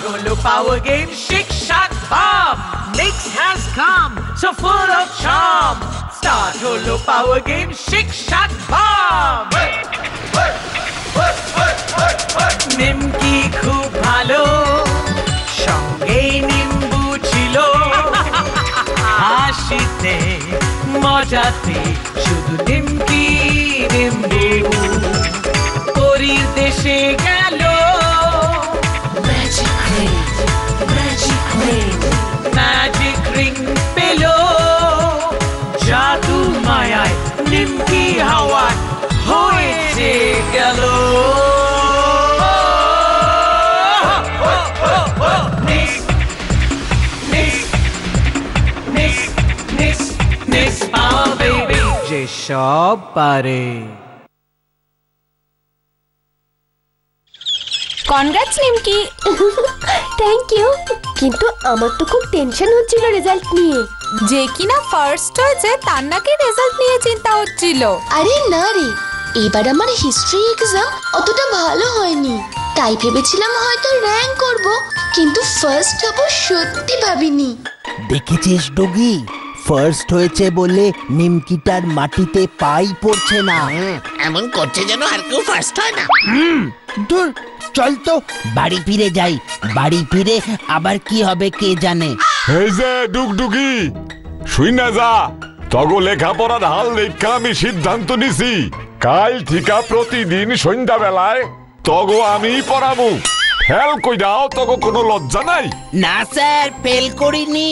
Hulu Power Game Shake Shack Bomb. Mix has come, so full of charm. Start Hulu Power Game Shake Shack Bomb. নিমকি খুব ভালো, সঙ্গে নিম্বু ছিল। হাসিতে মজাতে শুধু নিমকি নিম্বু। পরীর দেশে গেল ম্যাজিক রিং পেল। জাদু মায়ায় নিমকি হাওয়ায় হয়েছে গেল। যে সব পারে। Congrats Nimki. থ্যাংক ইউ, কিন্তু আমার তো খুব টেনশন হচ্ছিল রেজাল্ট নিয়ে। যে কিনা ফার্স্ট হয়েছে তার নাকি রেজাল্ট নিয়ে চিন্তা হচ্ছিল। আরে না রে, এবার আমার হিস্ট্রি এক্সাম অতটা ভালো হয়নি, তাই ভেবেছিলাম হয়তো র্যাঙ্ক করব, কিন্তু ফার্স্ট হব সত্যি ভাবিনি। দেখেছিস ডগি, ফার্স্ট হয়েছে বলে নিমকিটার মাটিতে পাই পড়ছে না। এমন করছে যেন আর কেউ ফার্স্ট হয় না। দূর, চল তো বাড়ি ফিরে যাই। বাড়ি ফিরে আবার কি হবে কে জানে। এই যে ডুগডুগি, শুই না যা, তগো লেখাপড়ার হাল লেখা আমি সিদ্ধান্ত নিছি, কাল ঠিকা প্রতিদিন সন্ধ্যা বেলায় তগো আমি পড়াবো। ফেল কই দাও, তগো কোনো লজ্জা নাই? না স্যার, ফেল করিনি,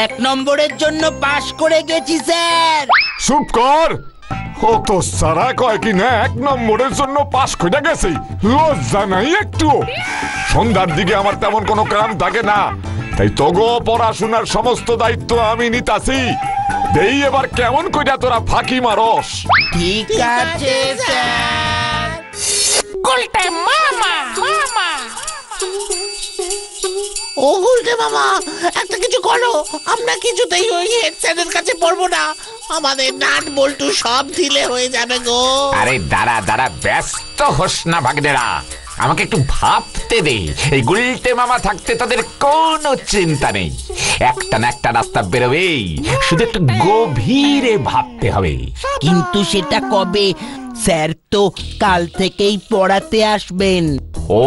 1 নম্বরের জন্য পাশ করে গেছি স্যার। চুপ কর, ও তো সারা কয় কি না 1 নম্বরের জন্য পাশ করে গেছে, লজ্জা নাই একটু? সন্ধ্যার দিকে আমার তেমন কোনো কাম থাকে না, তাই তগো পড়াশোনার সমস্ত দায়িত্ব আমি নিতাছি। দেই এবার কেমন কইরা তোরা ফাঁকি মারস। ঠিক আছে স্যার। গুলটে মামা, ও গুলটে মামা, একটা কিছু করো, আমরা কিছুতেই ওই হেড স্যারের কাছে পড়বো না, আমাদের নাট বল্টু সব ঢিলে হয়ে যাবে গো। আরে দাঁড়া, ব্যস্ত হোস না ভাগ্নেরা, আমাকে একটু ভাবতে দে। এই গুলটে মামা থাকতে তাদের কোনো চিন্তা নেই, একটা না একটা রাস্তা বেরোবেই, শুধু একটু গভীরে ভাবতে হবে। কিন্তু সেটা কবে? স্যার তো কাল থেকেই পড়াতে আসবেন। ও,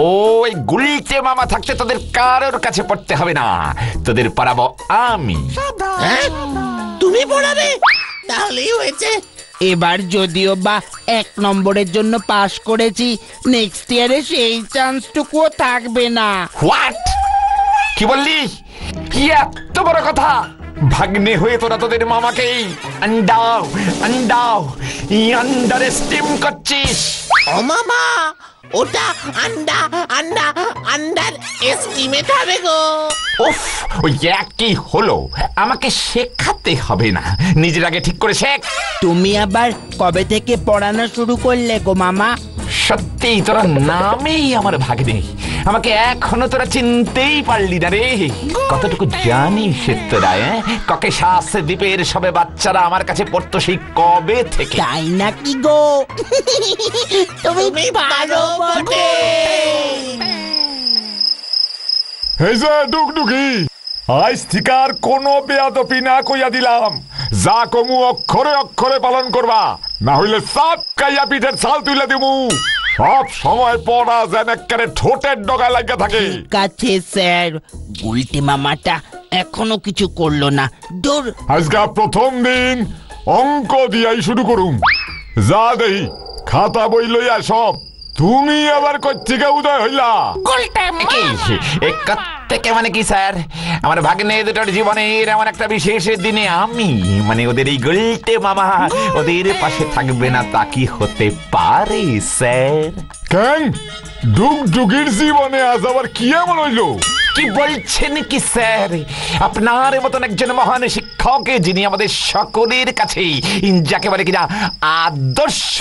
এই গুলটে মামা থাকতে তোদের কারোর কাছে পড়তে হবে না, তোদের পড়াবো আমি। হ্যাঁ, তুমি পড়াবে? তাহলেই হয়েছে। এবার যদিও বা 1 নম্বরের জন্য পাশ করেছি, নেক্সট ইয়ারে সেই চান্সটুকুও থাকবে না। হোয়াট? কি বললি? কি এত বড় কথা? ভাগ্নে হয়ে তোরা তোদের মামাকে আন্ডার এস্টিম করছিস? ও মামা, ওটা আন্ডার এস্টিমেট হবে গো। উফ, ওই একই হলো, আমাকে শেখাতে হবে না, নিজের আগে ঠিক করে শেখ। তুমি আবার কবে থেকে পড়ানো শুরু করলে গো মামা? সত্যি তোরা নামেই আমার ভাগ্নে, আমাকে এখনো তোরা চিনতেই পারলি না রে। কতটুকু জানিস তোরা? ককে শাস দ্বীপের সবে বাচ্চারা আমার কাছে পড়তো সেই কবে থেকে। তাই নাকি গো? তুমি ভালো বটে। এই যে ডুগডুগি, আজ থেকে আর কোনো বেয়াদপি না কইয়া দিলাম, যা কমু অক্ষরে অক্ষরে পালন করবা, না হইলে সাপ কাইয়া পিঠের ছাল তুইলা দিমু। সব সময় পড়া যেন একেবারে ঠোঁটের ডগা লাগা থাকে। ঠিক আছে স্যার। গুলটে মামাটা এখনো কিছু করলো না। দূর, আজকে প্রথম দিন অঙ্ক দিয়াই শুরু করুম। যা দেই খাতা বই লইয়া সব। তুমি আবার কচ্ছিকে উদয় হইলা? থেকে মানে কি স্যার, আমার ভাগ্নে দুটোর জীবনের এমন একটা বিশেষ দিনে আমি, মানে ওদের এই গুলটে মামা ওদের পাশে থাকবে না তা কি হতে পারে স্যার? কেন ডুগডুগির জীবনে আজ আবার কি এমন হইলো? কি বলছেন কি স্যার? আপনার মতন একজন মহান শিক্ষক, যিনি আমাদের সকলের কাছে একেবারে কিনা আদর্শ,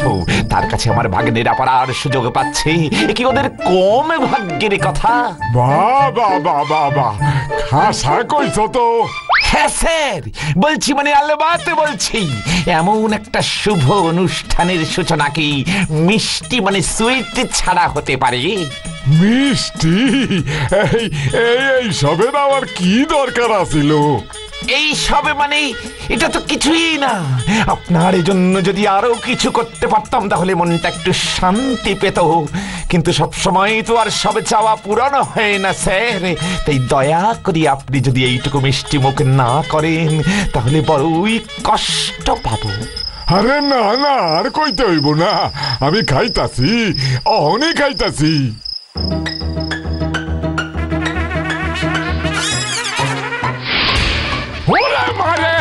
তার কাছে আমার ভাগ্নেরা পড়ার সুযোগ পাচ্ছে, কি ওদের কম ভাগ্যের কথা? বাবা খাসা কইছো তো। হ্যাঁ স্যার, বলছি, মানে আলবাতে বলছি, এমন একটা শুভ অনুষ্ঠানের সূচনা কি মিষ্টি মানে সুইট ছাড়া হতে পারে? মিষ্টি? এই সবের আবার কি দরকার আছিল? এই সবে মানে এটা তো কিছুই না। আপনার এই জন্য যদি আরো কিছু করতে পারতাম তাহলে মনটা একটু শান্তি পেত, কিন্তু সব সময় তো আর সবে চাওয়া পূরণ হয় না স্যার। তাই দয়া করে আপনি যদি এইটুকু মিষ্টি মুখ না করেন তাহলে বড়ই কষ্ট পাবো। আরে না না, আর কইতে হইব না, আমি খাইতাছি, অহনি খাইতাছি। ওরে মারে,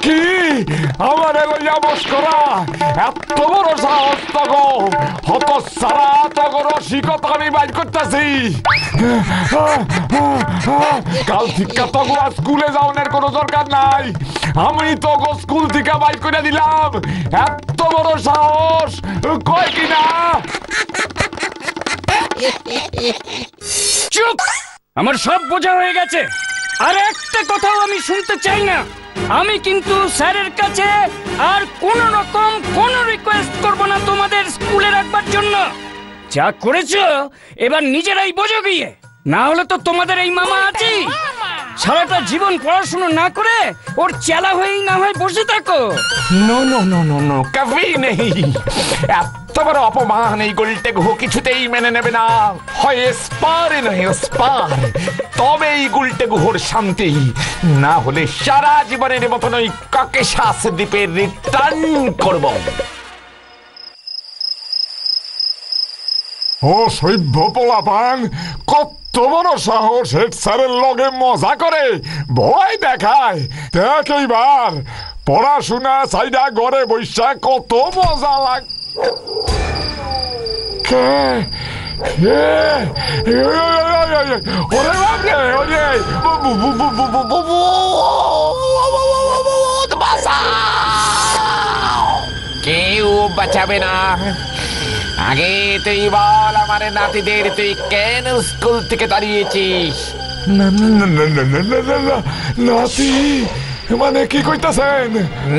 কি আমারে লইয়া মস্করা? এত বড় সাহস তগো? হত সারা তগো রসিকতা আমি বাইর করতেছি। কাল থেকে তগো আর স্কুলে যাওয়ার কোনো দরকার নাই, আমি তগো স্কুল থেকে বাইর করে দিলাম। এত বড় সাহস কয় কিনা? চুপ! আমার সব বোঝা হয়ে গেছে, আর একটা কথাও আমি শুনতে চাই না। আমি কিন্তু স্যারের কাছে আর কোন রকম কোন রিকোয়েস্ট করব না তোমাদের স্কুলে রাখবার জন্য। যা করেছো এবার নিজেরাই বোঝো গিয়ে, না হলে তো তোমাদের এই মামা আছে, সারাটা জীবন পড়াশোনা না করে ওর চেলা হয়েই না হয় বসে থাকো। No no no no no, কভি নেই। এত বড় অপমান এই গোলটে গুহ কিছুতেই মেনে নেবে না। হয় স্পারে নয় স্পার, তবে এই গোলটে গুহর শান্তি, না হলে সারা জীবনের মতন ওই ককেশাস দ্বীপে রিটার্ন করব। ও সভ্য পোলাপান, কত বড় সাহস হেড স্যারের লগে মজা করে, ভয় দেখায়। দেখ এইবার পড়াশোনা সাইডা ঘরে বৈশা কত মজা লাগ। ওরে বাপরে, ওরে কেউ বাঁচাবে না। আগে তুই বল আমার নাতিদের তুই কেন স্কুল থেকে দাঁড়িয়েছিস? নাতি মানে কি কইতাছেন?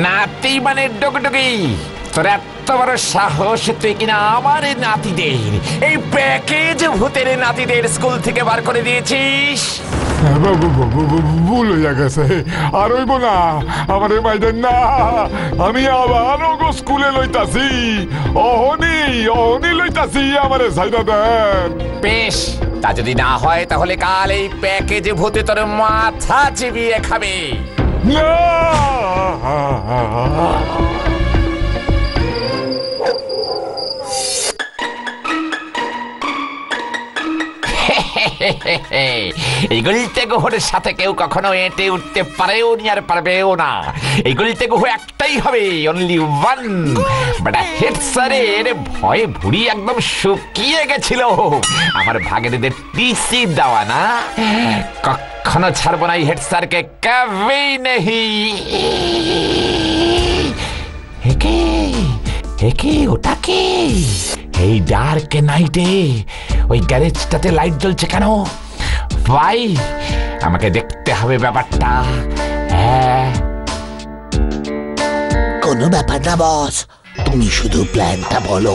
নাতি মানে ডুগডুগি। তোর এত বড় সাহস তুই কিনা আমার নাতিদের, এই প্যাকেজ ভূতের নাতিদের স্কুল থেকে বার করে দিয়েছিস? ভুল হইয়া গেছে, আর হইব না, আমার মাইদেন না, আমি আবার স্কুলে লইতাছি, অহনি লইতাছি, আমারে সাইডা দেন। বেশ, তা যদি না হয় তাহলে কাল এই প্যাকেজ ভূতে তোর মাথা চিবিয়ে খাবে। না, এই গুলটে গুহর সাথে কেউ কখনো এঁটে উঠতে পারেও নি আর পারবেও না। এই গুলটে গুহ একটাই হবে, অনলি ওয়ান। বেটা হেড স্যারের ভয়ে ভুড়ি একদম শুকিয়ে গেছিল। আমার ভাগেদের টিসি দেওয়া না, কখনো ছাড়বো না এই হেড স্যারকে, কভি নেহি। একে ওটা কি? এই ডার্ক নাইটে ওই গ্যারেজটাতে লাইট জ্বলছে কেন? ভাই, আমাকে দেখতে হবে ব্যাপারটা। হ্যাঁ, কোনো ব্যাপার না বস, তুমি শুধু প্ল্যানটা বলো।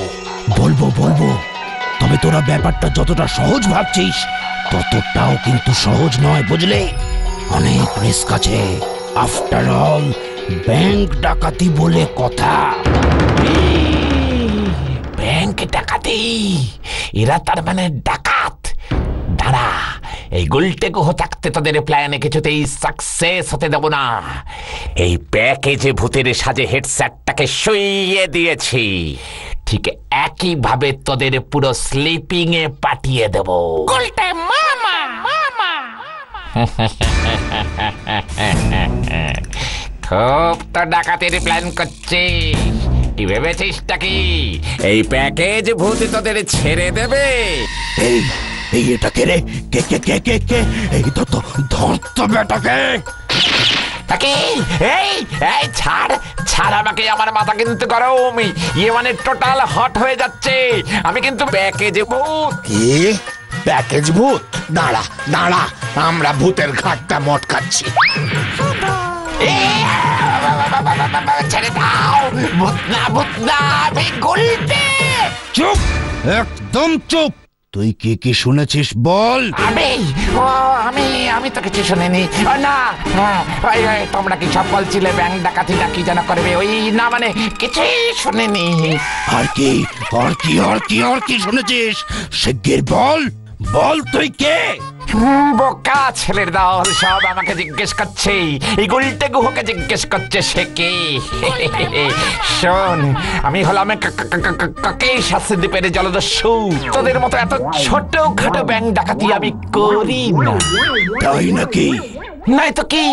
বলবো, তবে তোরা ব্যাপারটা যতটা সহজ ভাবছিস ততটাও কিন্তু সহজ নয়, বুঝলে? অনেক রিস্ক আছে। আফটার অল ব্যাংক ডাকাতি বলে কথা। ব্যাংক ডাকাতি? এরা তার মানে ডাকাত? দাঁড়া, এই গুলটে গুহ থাকতে তোদের প্ল্যানে কিছুতেই সাকসেস হতে দেব না। এই প্যাকেজে ভূতের সাজে হেড স্যারটাকে শুইয়ে দিয়েছি, ঠিক একইভাবে তোদের পুরো স্লিপিং এ পাঠিয়ে দেব। গুলটে মামা, খুব তো ডাকাতির প্ল্যান করছিস। কি ভেবেছিস কি এই প্যাকেজ ভূত তোদের ছেড়ে দেবে? এই এটা কে রে? কে? এই তো ধরতো বেটাকে। এই ছাড় আমাকে, আমার মাথা কিন্তু গরম, ইয়ে মানে টোটাল হট হয়ে যাচ্ছে। আমি কিন্তু প্যাকেজ ভূত। কি প্যাকেজ ভূত? দাঁড়া, আমরা ভূতের ঘাটটা মটকাচ্ছি। ছেড়ে দাও, ভূতনা ভূতনা, আমি গুলটে। চুপ, একদম চুপ। তুই কি কি শুনেছিস বল। আমি তো কিছু শুনিনি। না, তোমরা কি সব বলছিলে ব্যাংক ডাকাতি ডাকি যেন করবে, ওই না মানে কিছুই শুনিনি। আর কি আর কি আর কি আর কি শুনেছিস? শিগগির বল, বল তুই কে? বোকা ছেলের দল সব আমাকে জিজ্ঞেস করছে, এই গুলটে গুহকে জিজ্ঞেস করছে সে কে। শোন, আমি হলাম কাকেই শাস্তি দ্বীপের জলদস্যু। তোদের মতো এত ছোট খাটো ব্যাংক ডাকাতি আমি করি না। তাই নাকি? নাই তো কি,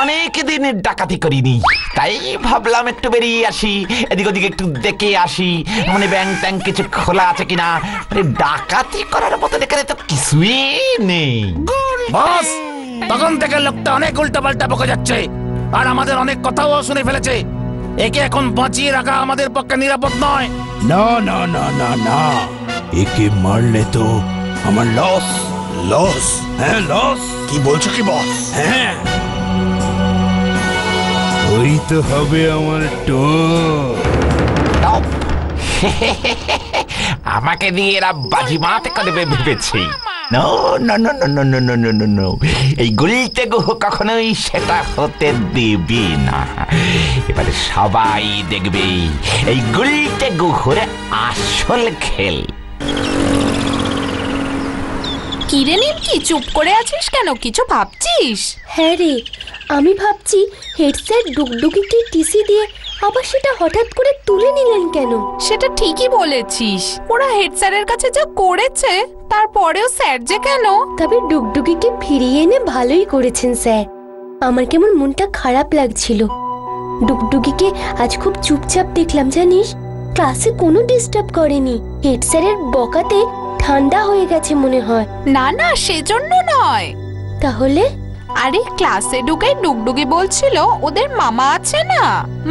অনেক দিনের ডাকাতি করিনি, তাই ভাবলাম একটু বেরিয়ে আসি, এদিক ওদিকে একটু দেখে আসি, মানে ব্যাংক ট্যাঙ্ক কিছু খোলা আছে কিনা। মানে ডাকাতি করার মতো এখানে তো কিছুই নেই। বস, তখন থেকে লোকটা অনেক উল্টাপাল্টা বকে যাচ্ছে, আর আমাদের অনেক কথাও শুনে ফেলেছে। একে এখন বাঁচিয়ে রাখা আমাদের পক্ষে নিরাপদ নয়। না না না না না, একে মারলে তো আমার লস। লস? হ্যাঁ লস। কি বলছো কি বস? হ্যাঁ, ওই তো হবে আমার টপ। আমাকে দিয়ে এরা বাজিমাত করবে ভেবেছি। No no no no no no no no no no, এই গুলটে গুহ কখনোই সেটা হতে দিবি না। এবারে সবাই দেখবে এই গুলটে গুহর আসল খেল। কিরে নিমকি, চুপ করে আছিস কেন? কিছু ভাবছিস? হ্যাঁ রে, আমি ভাবছি হেড স্যার ডুগডুগিকে টিসি দিয়ে আবার সেটা হঠাৎ করে তুলে নিলেন কেন? সেটা ঠিকই বলেছিস, ওরা হেড স্যারের কাছে যা করেছে তারপরেও স্যার যে কেন? তবে ডুগডুগিকে ফিরিয়ে এনে ভালোই করেছেন স্যার। আমার কেমন মনটা খারাপ লাগছিল। ডুগডুগিকে আজ খুব চুপচাপ দেখলাম জানিস, ক্লাসে কোনো ডিস্টার্ব করেনি। হেড স্যারের বকাতে ঠান্ডা হয়ে গেছে মনে হয়। না না, সেজন্য নয়। তাহলে? আরে ক্লাসে ঢুকে ডুগডুগি বলছিল ওদের মামা আছে না,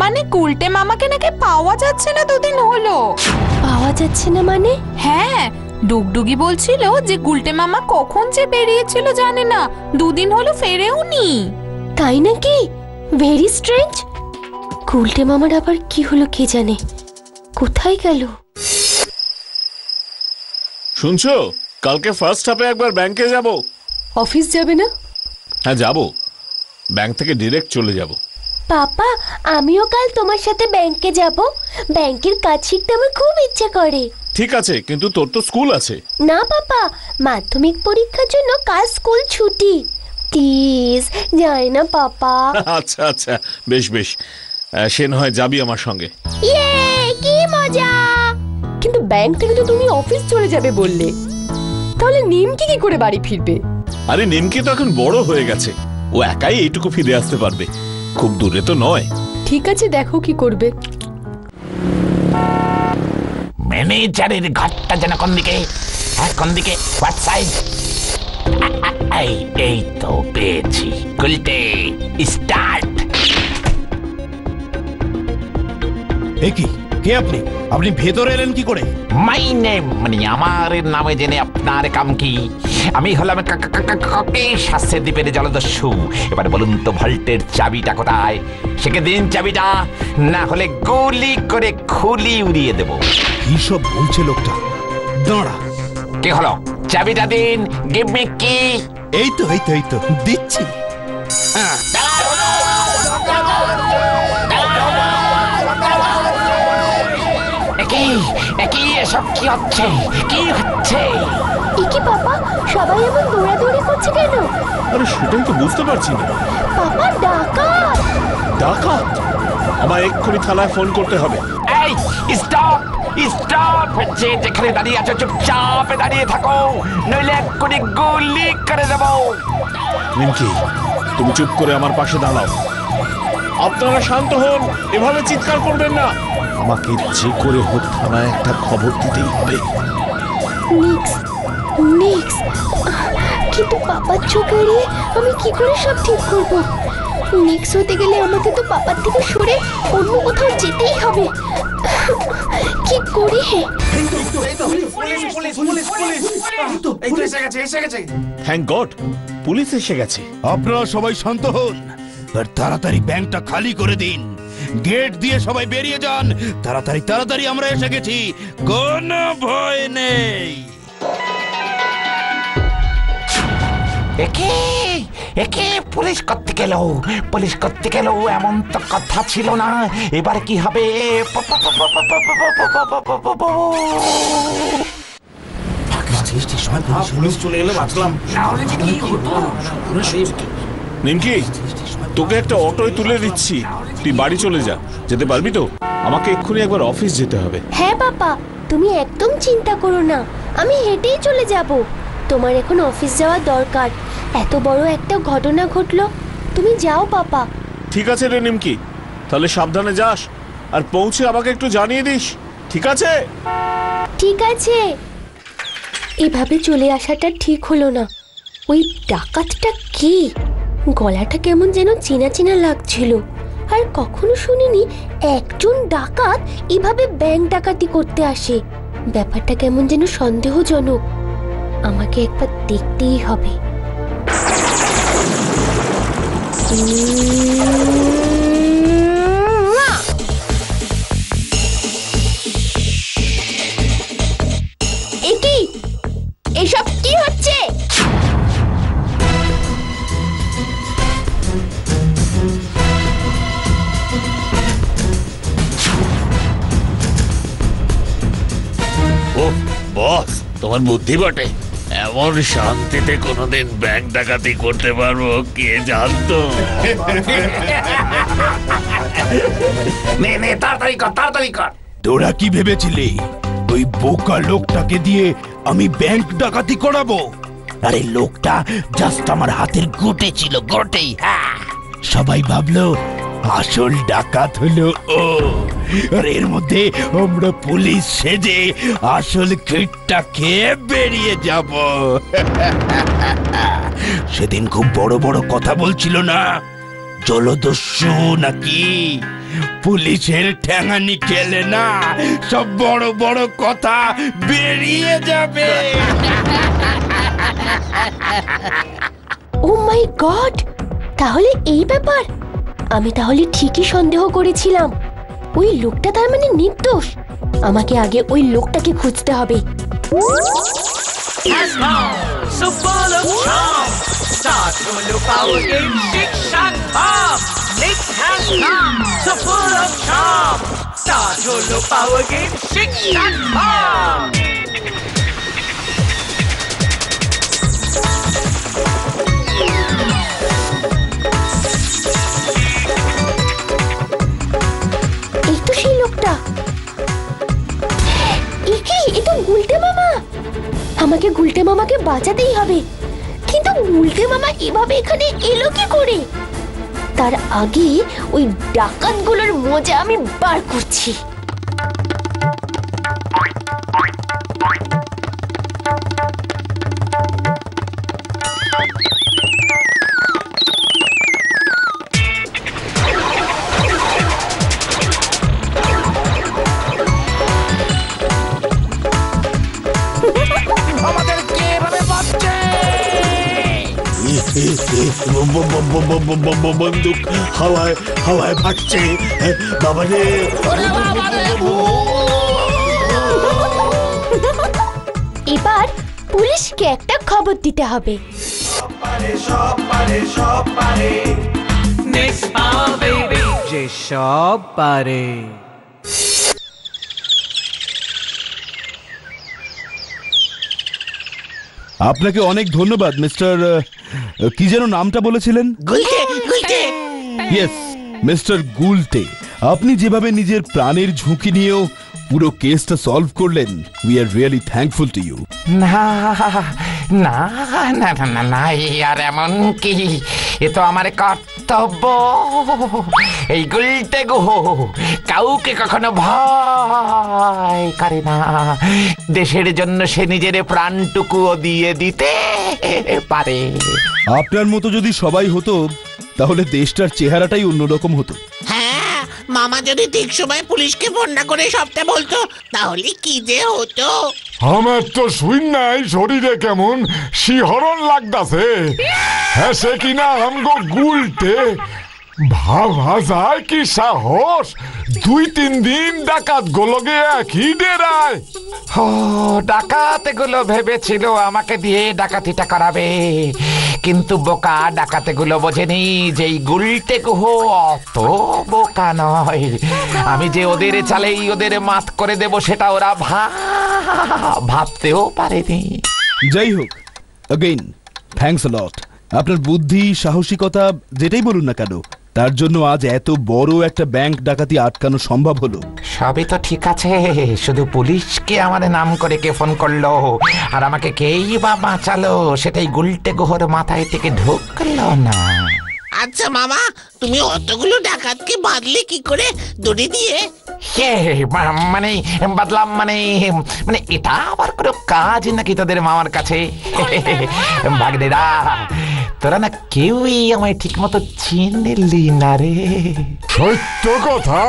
মানে গুলটে মামাকে নাকি পাওয়া যাচ্ছে না, দুদিন হলো। পাওয়া যাচ্ছে না মানে? হ্যাঁ, ডুগডুগি বলছিল যে গুলটে মামা কখন যে বেরিয়েছিল জানে না, দুদিন হলো ফেরেও নি। তাই নাকি? Very strange. গুলটে মামার আবার কি হলো কে জানে, কোথায় গেল? শুনছো, কালকে ফার্স্ট হাফে একবার ব্যাংকে যাব। অফিস যাবে না? হ্যাঁ যাব, ব্যাংক থেকে ডিরেক্ট চলে যাব। পাপা, আমিও কাল তোমার সাথে ব্যাংকে যাব। ব্যাংকের কাজ শিখতে আমার খুব ইচ্ছে করে। ঠিক আছে, কিন্তু তোর তো স্কুল আছে। না পাপা, মাধ্যমিক পরীক্ষার জন্য কাল স্কুল ছুটি। প্লিজ যাই না পাপা। আচ্ছা আচ্ছা, বেশ বেশ, সে নয় যাবি আমার সঙ্গে। ইয়ে, কি মজা! কিন্তু ব্যাংক থেকে তো তুমি অফিস চলে যাবে বললে, তাহলে নিমকি কি করে বাড়ি ফিরবে? আরে নিমকি তো এখন বড় হয়ে গেছে, ও একাই এইটুকু ফিরে আসতে পারবে, খুব দূরে তো নয়। ঠিক আছে, দেখো কি করবে। ম্যানেজারের ঘরটা যেন কোন দিকে? হ্যাঁ কোন দিকে? What side? এই তো পেয়েছি। গুলটে স্টার্ট। কি কে আপনি? আপনি ভেতরে এলেন কি করে? মাই নেম, মানে আমার নামে জেনে আপনার কাম কি? আমি হলাম কাকেই শাস্তি দ্বীপের জলদস্যু। এবার বলুন তো ভল্টের চাবিটা কোথায়? সেকে দিন চাবিটা, না হলে গুলি করে খুলি উড়িয়ে দেব। কি সব বলছে লোকটা? দাঁড়া। কি হলো? চাবিটা দিন, গিভ মি কি। এই তো এই তো এই তো দিচ্ছি। এসব কি হচ্ছে? কি হচ্ছে? কি পাপা, সবাই এমন দৌড়াদৌড়ি করছে কেন? আরে সেটাই তো বুঝতে পারছি না। পাপা, ডাকাত! ডাকাত? আমার এক্ষুনি থানায় ফোন করতে হবে। এই স্টপ স্টপ, যেখানে দাঁড়িয়ে আছো চুপচাপ দাঁড়িয়ে থাকো, নইলে এক্ষুনি গুলি করে দেবো। নিমকি, তুমি চুপ করে আমার পাশে দাঁড়াও। আপনারা শান্ত হন, এভাবে চিৎকার করবেন না। আমাকে যে করে হোক থানায় একটা খবর দিতেই হবে। নিক্স, নিক্স, কিন্তু পাপার চোখ এড়িয়ে আমি কি করে সব ঠিক করব? নিক্স হতে গেলে আমাকে তো পাপার থেকে সরে অন্য কোথাও যেতেই হবে। কি করি? থ্যাংক গড, পুলিশ এসে গেছে। আপনারা সবাই শান্ত হন, আর তাড়াতাড়ি ব্যাংকটা খালি করে দিন। গেট দিয়ে সবাই বেরিয়ে যান। তাড়াতাড়ি তাড়াতাড়ি, আমরা এসে গেছি, কোনো ভয় নেই। একে একে পুলিশ করতে গেল, পুলিশ করতে গেল, এমন তো কথা ছিল না। এবার কি হবে? পুলিশ চলে এলে বাঁচলাম। নিমকি, তোকে একটা অটোয় তুলে দিচ্ছি, তুই বাড়ি চলে যা। যেতে পারবি তো? আমাকে এক্ষুনি একবার অফিস যেতে হবে। হ্যাঁ বাবা, তুমি একদম চিন্তা করো না, আমি হেঁটেই চলে যাব। তোমার এখন অফিস যাওয়া দরকার, এত বড় একটা ঘটনা ঘটলো। তুমি যাও বাবা। ঠিক আছে রে নিমকি, তাহলে সাবধানে যাস, আর পৌঁছে আমাকে একটু জানিয়ে দিস, ঠিক আছে? ঠিক আছে। এভাবে চলে আসাটা ঠিক হলো না। ওই ডাকাতটা কে? গলাটা কেমন যেন চেনা চেনা লাগছিল। আর কখনো শুনিনি একজন ডাকাত এভাবে ব্যাংক ডাকাতি করতে আসে। ব্যাপারটা কেমন যেন সন্দেহজনক। আমাকে একবার দেখতেই হবে। একি, এসব কি হচ্ছে? বস, তোমার বুদ্ধি বটে। এমন শান্তিতে কোনোদিন ব্যাংক ডাকাতি করতে পারবো কে জানতো। নে তাড়াতাড়ি কর, তাড়াতাড়ি কর। তোরা কি ভেবেছিলি ওই বোকা লোকটাকে দিয়ে আমি ব্যাংক ডাকাতি করাবো? আরে লোকটা জাস্ট আমার হাতের গোটে ছিল, গোটেই। সবাই ভাবলো আসল ডাকাত হলো ও, আর এর মধ্যে আমরা পুলিশ সেজে আসল কিটটা খেয়ে বেরিয়ে যাব। সেদিন খুব বড় বড় কথা বলছিল না, জলদস্যু নাকি পুলিশের ঠ্যাঙানি খেলে না, সব বড় বড় কথা বেরিয়ে যাবে। ও মাই গড, তাহলে এই ব্যাপার। আমি তাহলে ঠিকই সন্দেহ করেছিলাম। ওই লোকটা তার মানে নির্দোষ। আমাকে আগে ওই লোকটাকে খুঁজতে হবে। Has come, so full of charm. Start Hulu Power Game Shake Shack Bomb. Nick has come, so full of charm. Start Hulu Power Game Shake Shack Bomb. এই তো সেই লোকটা। এ তো গুলটে মামা। আমাকে গুলটে মামাকে বাঁচাতেই হবে। কিন্তু গুলটে মামা এভাবে এখানে এলো কি করে? তার আগে ওই ডাকাতগুলোর মজা আমি বার করছি। বন্দুক হাওয়ায় হাওয়ায় ফাটছে। বাবা রে, এবার পুলিশকে একটা খবর দিতে হবে। Nick's Power Baby, যে সব পারে। আপনাকে অনেক ধন্যবাদ মিস্টার, কি যেন নামটা বলেছিলেন? গুলটে, গুলটে। Yes, mister Gulte. আপনি যেভাবে নিজের প্রাণের ঝুঁকি নিয়েও পুরো কেসটা সলভ করলেন, we are really thankful to you. না না না না না না, আর এমন কি, এ তো আমার কর্তব্য। এই গুলটে গুহ কাউকে কখনো ভয় করে না। দেশের জন্য সে নিজের প্রাণটুকুও দিয়ে দিতে পারে। আপনার মতো যদি সবাই হতো তাহলে দেশটার চেহারাটাই অন্যরকম হতো। হ্যাঁ, মামা যদি ঠিক সময় পুলিশকে ফোন না করে সবটা বলতো, তাহলে কি যে হতো। আমার তো শুন নাই শরীরে কেমন শিহরণ লাগতাছে। হ্যাঁ, সে কিনা আমগো গুলটে ভাবা যায় কি সাহস, 2-3 দিন ডাকাত গুলোকে একই ডেরায়। ও ডাকাত গুলো ভেবেছিল আমাকে দিয়ে ডাকাতিটা করাবে, কিন্তু বোকা ডাকাতে গুলো বোঝেনি যে এই গুলটে গুহ অত বোকা নয়। আমি যে ওদের চালেই ওদের মাত করে দেব সেটা ওরা ভাবতেও পারেনি। যাই হোক, अगेन থ্যাঙ্কস আ লট। আপনার বুদ্ধি, সাহসিকতা যেটাই বলুন না কেন, তার জন্য আজ এত বড় একটা ব্যাংক ডাকাতি আটকানো সম্ভব হলো। সবই তো ঠিক আছে, শুধু পুলিশকে আমার নাম করে কে ফোন করলো আর আমাকে কেই বা বাঁচালো সেটাই গুলটে গুহর মাথায় থেকে ঢুকলো না। আচ্ছা মামা, তুমি অতগুলো ডাকাতকে বাঁধলে কি করে দড়ি দিয়ে? মানে বাদলাম মানে মানে এটা আবার কোনো কাজ নাকি তোদের মামার কাছে? ভাগ্নেরা, তোরা না কেউই আমায় ঠিক মতো চিনলি না রে। সত্য কথা,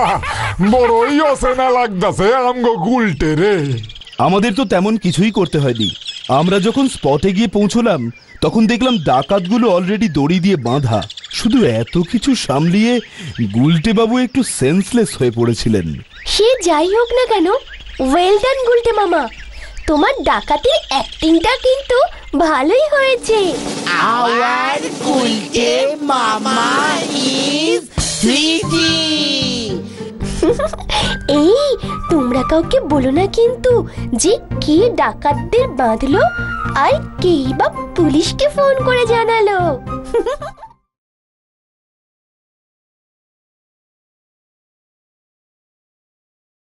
বড়ই অচেনা লাগতাছে আমগো গুলটে রে। আমাদের তো তেমন কিছুই করতে হয়নি। আমরা যখন স্পটে গিয়ে পৌঁছলাম তখন দেখলাম ডাকাতগুলো অলরেডি দড়ি দিয়ে বাঁধা। শুধু এত কিছু সামলিয়ে গুলটে বাবু একটু সেন্সলেস হয়ে পড়েছিলেন। সে যাই হোক না কেন, ওয়েল ডান গুলটে মামা, তোমার ডাকাতির অ্যাক্টিংটা কিন্তু ভালোই হয়েছে। আওয়ার গুলটে মামা ইজ 3D। এই তোমরা কাউকে বলো না কিন্তু যে কে ডাকাতদের বাঁধলো আর কেই বা পুলিশকে ফোন করে জানালো।